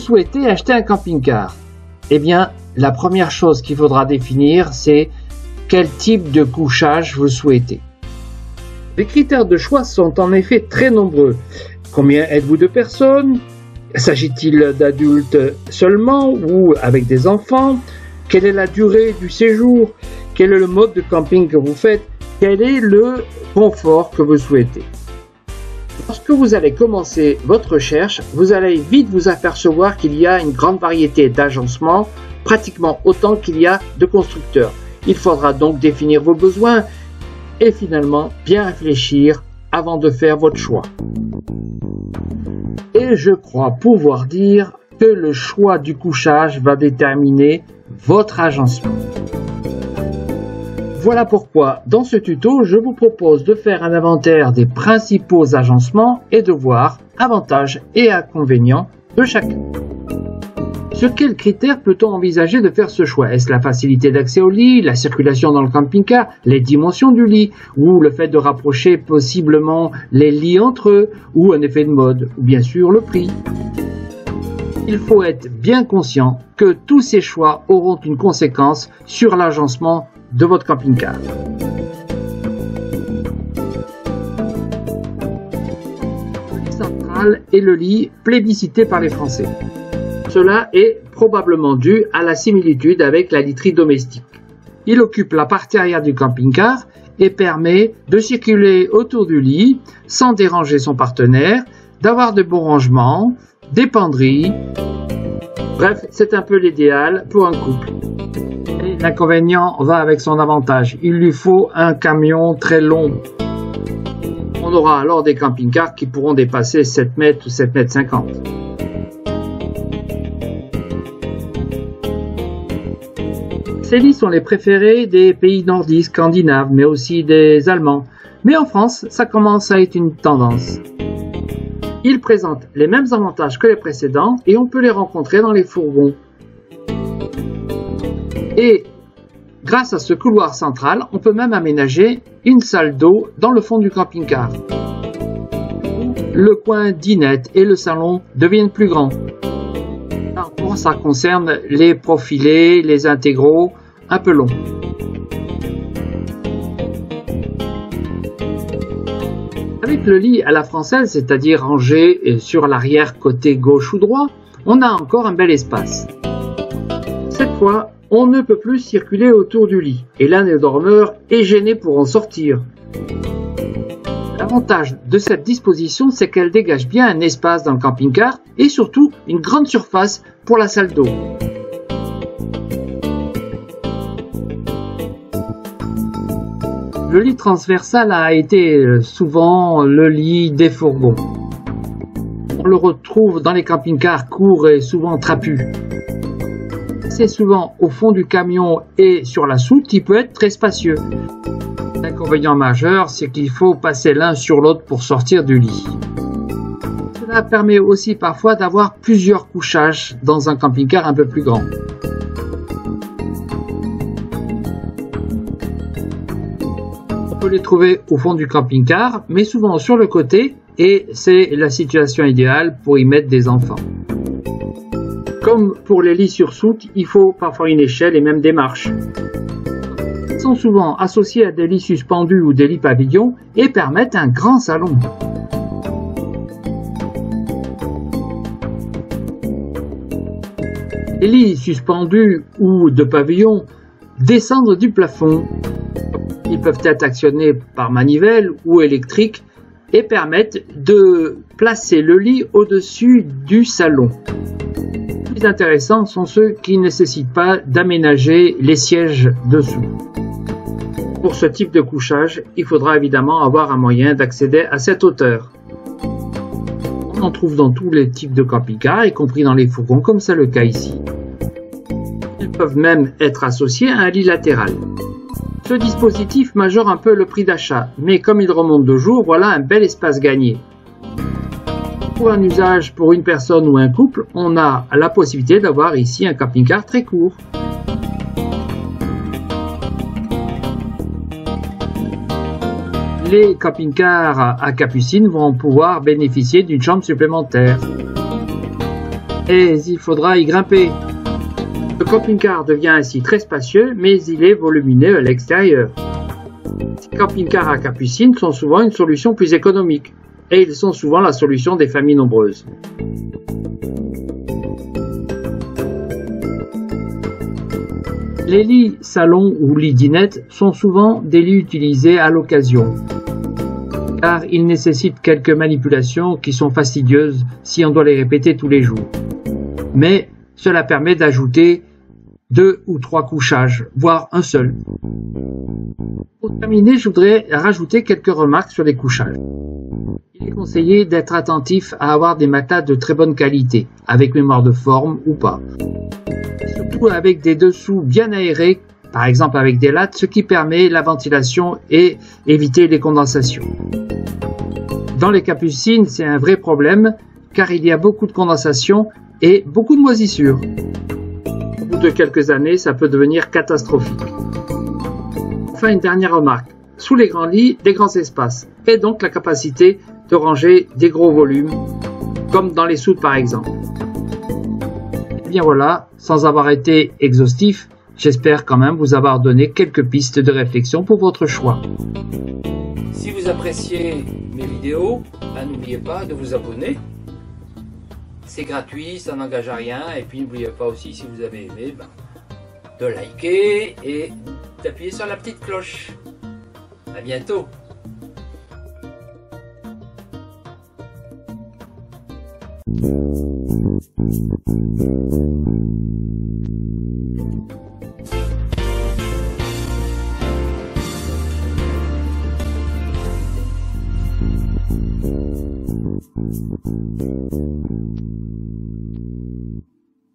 souhaitez acheter un camping-car, eh bien, la première chose qu'il faudra définir, c'est quel type de couchage vous souhaitez. Les critères de choix sont en effet très nombreux. Combien êtes-vous de personnes? S'agit-il d'adultes seulement ou avec des enfants? Quelle est la durée du séjour? Quel est le mode de camping que vous faites? Quel est le confort que vous souhaitez? Lorsque vous allez commencer votre recherche, vous allez vite vous apercevoir qu'il y a une grande variété d'agencements, pratiquement autant qu'il y a de constructeurs. Il faudra donc définir vos besoins et finalement bien réfléchir avant de faire votre choix. Et je crois pouvoir dire que le choix du couchage va déterminer votre agencement. Voilà pourquoi, dans ce tuto, je vous propose de faire un inventaire des principaux agencements et de voir avantages et inconvénients de chacun. Sur quels critères peut-on envisager de faire ce choix? Est-ce la facilité d'accès au lit, la circulation dans le camping-car, les dimensions du lit, ou le fait de rapprocher possiblement les lits entre eux, ou un effet de mode, ou bien sûr le prix? Il faut être bien conscient que tous ces choix auront une conséquence sur l'agencement de votre camping-car. Le lit central est le lit plébiscité par les Français. Cela est probablement dû à la similitude avec la literie domestique. Il occupe la partie arrière du camping-car et permet de circuler autour du lit sans déranger son partenaire, d'avoir de bons rangements, des penderies. Bref, c'est un peu l'idéal pour un couple. Et l'inconvénient va avec son avantage. Il lui faut un camion très long. On aura alors des camping-cars qui pourront dépasser 7 mètres ou 7 mètres 50. Ces lits sont les préférés des pays nordiques, scandinaves, mais aussi des Allemands. Mais en France, ça commence à être une tendance. Ils présentent les mêmes avantages que les précédents et on peut les rencontrer dans les fourgons. Et grâce à ce couloir central, on peut même aménager une salle d'eau dans le fond du camping-car. Le coin dinette et le salon deviennent plus grands. Ça concerne les profilés, les intégraux, un peu longs. Avec le lit à la française, c'est-à-dire rangé sur l'arrière côté gauche ou droit, on a encore un bel espace. Cette fois, on ne peut plus circuler autour du lit et l'un des dormeurs est gêné pour en sortir. L'avantage de cette disposition, c'est qu'elle dégage bien un espace dans le camping-car et surtout une grande surface pour la salle d'eau. Le lit transversal a été souvent le lit des fourgons. On le retrouve dans les camping-cars courts et souvent trapus. C'est souvent au fond du camion et sur la soute qui peut être très spacieux. L'inconvénient majeur, c'est qu'il faut passer l'un sur l'autre pour sortir du lit. Cela permet aussi parfois d'avoir plusieurs couchages dans un camping-car un peu plus grand. On peut les trouver au fond du camping-car, mais souvent sur le côté, et c'est la situation idéale pour y mettre des enfants. Comme pour les lits sur soute, il faut parfois une échelle et même des marches. Ils sont souvent associés à des lits suspendus ou des lits pavillons et permettent un grand salon. Les lits suspendus ou de pavillon descendent du plafond. Ils peuvent être actionnés par manivelle ou électrique et permettent de placer le lit au-dessus du salon. Les plus intéressants sont ceux qui ne nécessitent pas d'aménager les sièges dessous. Pour ce type de couchage, il faudra évidemment avoir un moyen d'accéder à cette hauteur. On en trouve dans tous les types de camping-cars, y compris dans les fourgons, comme c'est le cas ici. Ils peuvent même être associés à un lit latéral. Ce dispositif majore un peu le prix d'achat, mais comme il remonte de jour, voilà un bel espace gagné. Pour un usage pour une personne ou un couple, on a la possibilité d'avoir ici un camping-car très court. Les camping-cars à Capucines vont pouvoir bénéficier d'une chambre supplémentaire. et il faudra y grimper. Le camping-car devient ainsi très spacieux, mais il est volumineux à l'extérieur. Les camping-cars à capucines sont souvent une solution plus économique, et ils sont souvent la solution des familles nombreuses. Les lits salon ou lits dinette sont souvent des lits utilisés à l'occasion, car ils nécessitent quelques manipulations qui sont fastidieuses si on doit les répéter tous les jours. Mais cela permet d'ajouter 2 ou 3 couchages, voire un seul. Pour terminer, je voudrais rajouter quelques remarques sur les couchages. Il est conseillé d'être attentif à avoir des matelas de très bonne qualité, avec mémoire de forme ou pas. Surtout avec des dessous bien aérés, par exemple avec des lattes, ce qui permet la ventilation et éviter les condensations. Dans les capucines, c'est un vrai problème, car il y a beaucoup de condensation et beaucoup de moisissures. Au bout de quelques années, ça peut devenir catastrophique. Enfin, une dernière remarque. Sous les grands lits, des grands espaces, et donc la capacité de ranger des gros volumes, comme dans les soutes par exemple. Et bien voilà, sans avoir été exhaustif, j'espère quand même vous avoir donné quelques pistes de réflexion pour votre choix. Si vous appréciez mes vidéos, n'oubliez pas de vous abonner. C'est gratuit, ça n'engage à rien. Et puis n'oubliez pas aussi, si vous avez aimé, de liker et d'appuyer sur la petite cloche. À bientôt.